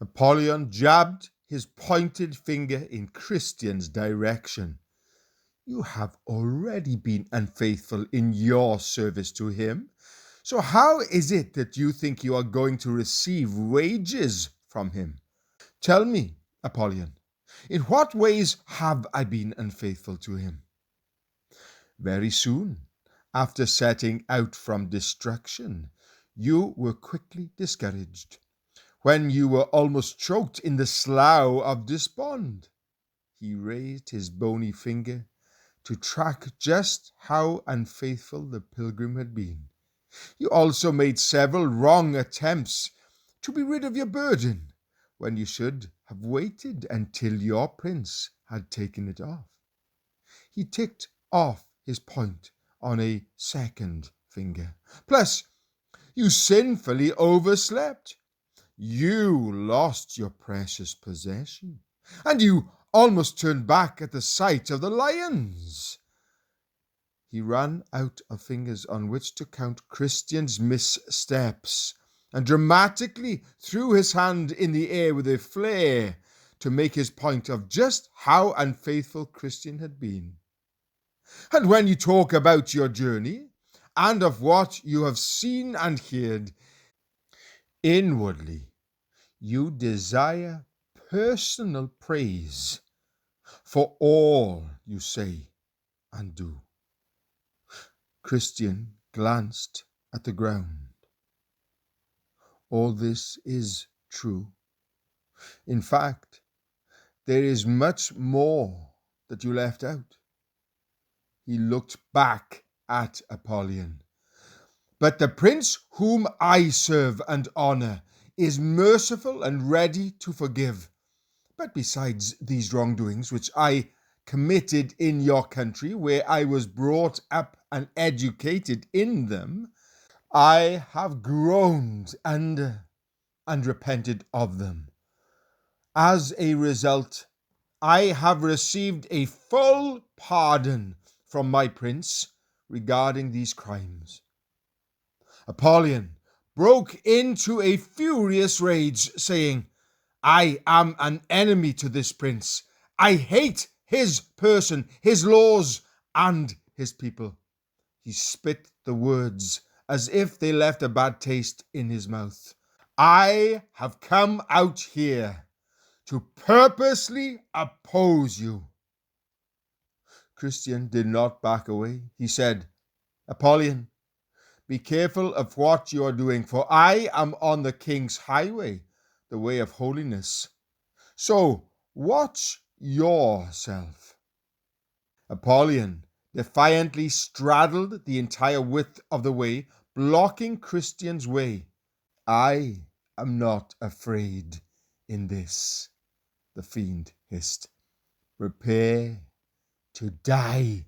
Apollyon jabbed his pointed finger in Christian's direction. You have already been unfaithful in your service to him. So how is it that you think you are going to receive wages from him? Tell me, Apollyon, in what ways have I been unfaithful to him? Very soon, after setting out from destruction, you were quickly discouraged, when you were almost choked in the slough of despond. He raised his bony finger to track just how unfaithful the pilgrim had been. You also made several wrong attempts to be rid of your burden, when you should have waited until your prince had taken it off. He ticked off his point on a second finger. Plus, you sinfully overslept. You lost your precious possession, and you almost turned back at the sight of the lions. He ran out of fingers on which to count Christian's missteps, and dramatically threw his hand in the air with a flare to make his point of just how unfaithful Christian had been. And when you talk about your journey, and of what you have seen and heard, inwardly you desire personal praise for all you say and do. Christian glanced at the ground. All this is true. In fact, there is much more that you left out. He looked back at Apollyon. But the prince whom I serve and honor is merciful and ready to forgive. But besides these wrongdoings which I committed in your country, where I was brought up and educated in them, I have groaned and repented of them. As a result, I have received a full pardon from my prince regarding these crimes. Apollyon broke into a furious rage, saying, I am an enemy to this prince. I hate his person, his laws, and his people. He spit the words as if they left a bad taste in his mouth. I have come out here to purposely oppose you. Christian did not back away. He said, Apollyon, be careful of what you are doing, for I am on the king's highway, the way of holiness. So watch yourself. Apollyon defiantly straddled the entire width of the way, blocking Christian's way. I am not afraid in this, the fiend hissed. Prepare to die,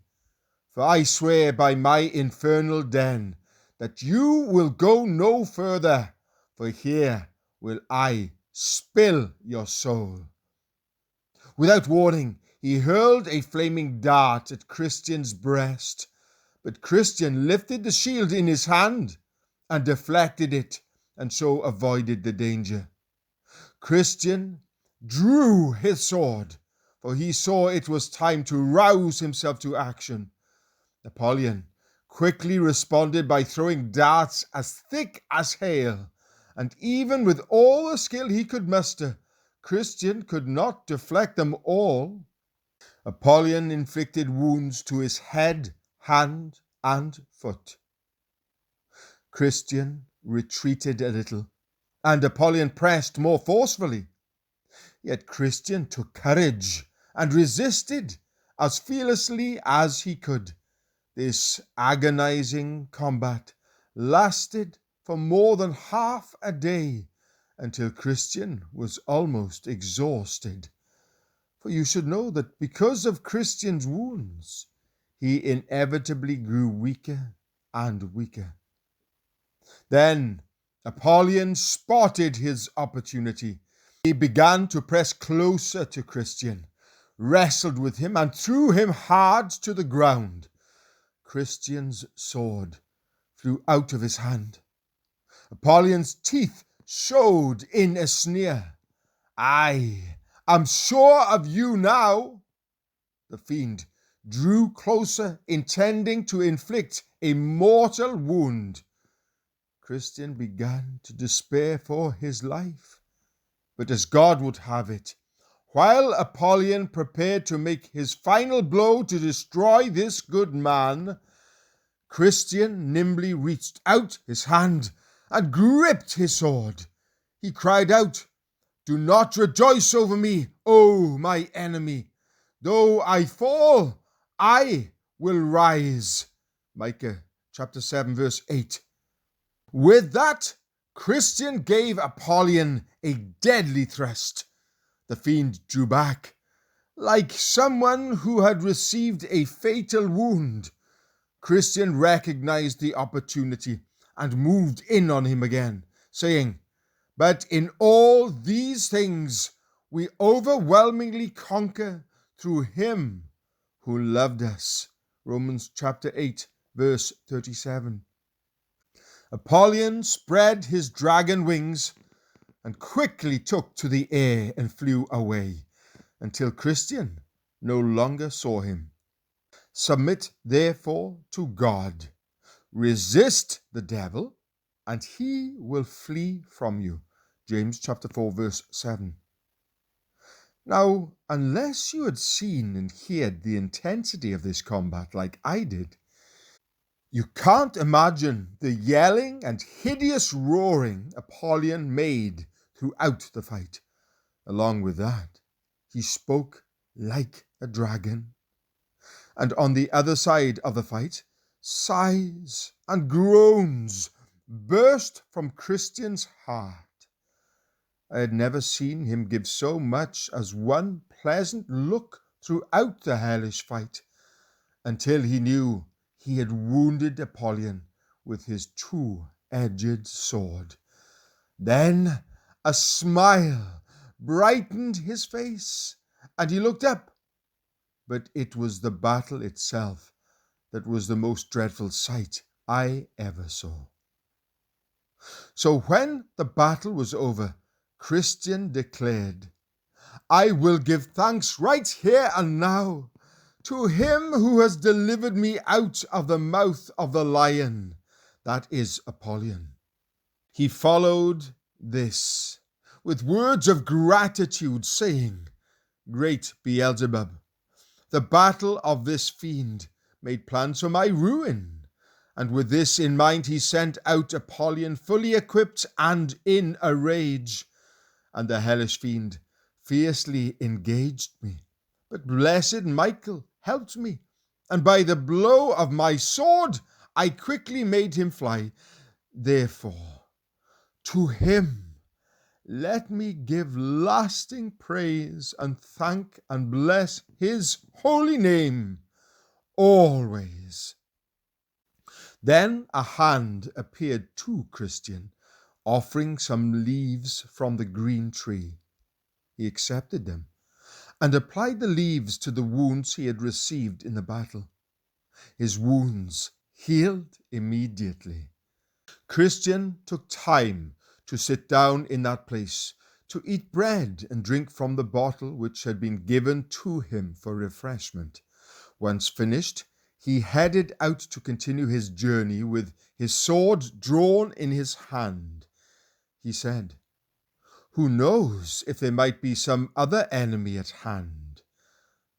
for I swear by my infernal den that you will go no further, for here will I spill your soul. Without warning, he hurled a flaming dart at Christian's breast, but Christian lifted the shield in his hand and deflected it, and so avoided the danger. Christian drew his sword, for he saw it was time to rouse himself to action. Apollyon quickly responded by throwing darts as thick as hail, and even with all the skill he could muster, Christian could not deflect them all. Apollyon inflicted wounds to his head, hand, and foot. Christian retreated a little, and Apollyon pressed more forcefully. Yet Christian took courage and resisted as fearlessly as he could. This agonizing combat lasted for more than half a day, until Christian was almost exhausted. For you should know that because of Christian's wounds, he inevitably grew weaker and weaker. Then Apollyon spotted his opportunity. He began to press closer to Christian, wrestled with him, and threw him hard to the ground. Christian's sword flew out of his hand. Apollyon's teeth showed in a sneer. I am sure of you now. The fiend drew closer, intending to inflict a mortal wound. Christian began to despair for his life. But as God would have it, while Apollyon prepared to make his final blow to destroy this good man, Christian nimbly reached out his hand and gripped his sword. He cried out, "Do not rejoice over me, O my enemy. Though I fall, I will rise." Micah chapter 7 verse 8. With that, Christian gave Apollyon a deadly thrust. The fiend drew back, like someone who had received a fatal wound. Christian recognized the opportunity and moved in on him again, saying, "But in all these things we overwhelmingly conquer through him who loved us." Romans chapter 8, verse 37. Apollyon spread his dragon wings and quickly took to the air and flew away until Christian no longer saw him. Submit therefore to God. Resist the devil, and he will flee from you. James chapter 4, verse 7. Now, unless you had seen and heard the intensity of this combat like I did, you can't imagine the yelling and hideous roaring Apollyon made throughout the fight. Along with that, he spoke like a dragon. And on the other side of the fight, sighs and groans burst from Christian's heart. I had never seen him give so much as one pleasant look throughout the hellish fight, until he knew he had wounded Apollyon with his two-edged sword. Then a smile brightened his face, and he looked up. But it was the battle itself that was the most dreadful sight I ever saw. So when the battle was over, Christian declared, "I will give thanks right here and now to him who has delivered me out of the mouth of the lion," that is Apollyon. He followed this with words of gratitude, saying, "Great Beelzebub, the battle of this fiend made plans for my ruin." And with this in mind, he sent out Apollyon fully equipped and in a rage. And the hellish fiend fiercely engaged me. But blessed Michael helped me, and by the blow of my sword I quickly made him fly. Therefore, to him let me give lasting praise and thank and bless his holy name always. Then a hand appeared to Christian, offering some leaves from the green tree. He accepted them and applied the leaves to the wounds he had received in the battle. His wounds healed immediately. Christian took time to sit down in that place, to eat bread and drink from the bottle which had been given to him for refreshment. Once finished, he headed out to continue his journey with his sword drawn in his hand. He said, "Who knows if there might be some other enemy at hand?"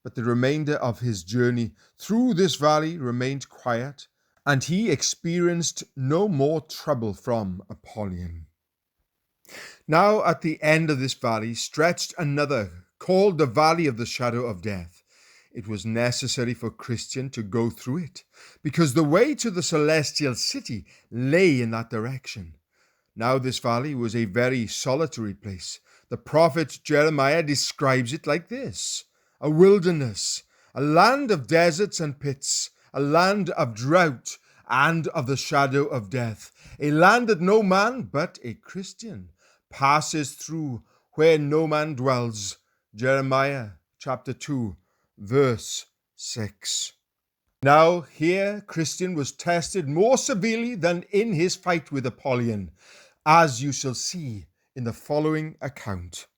But the remainder of his journey through this valley remained quiet, and he experienced no more trouble from Apollyon. Now at the end of this valley stretched another, called the Valley of the Shadow of Death. It was necessary for Christian to go through it, because the way to the celestial city lay in that direction. Now this valley was a very solitary place. The prophet Jeremiah describes it like this: a wilderness, a land of deserts and pits, a land of drought and of the shadow of death, a land that no man but a Christian passes through, where no man dwells. Jeremiah chapter 2, verse 6. Now here Christian was tested more severely than in his fight with Apollyon, as you shall see in the following account.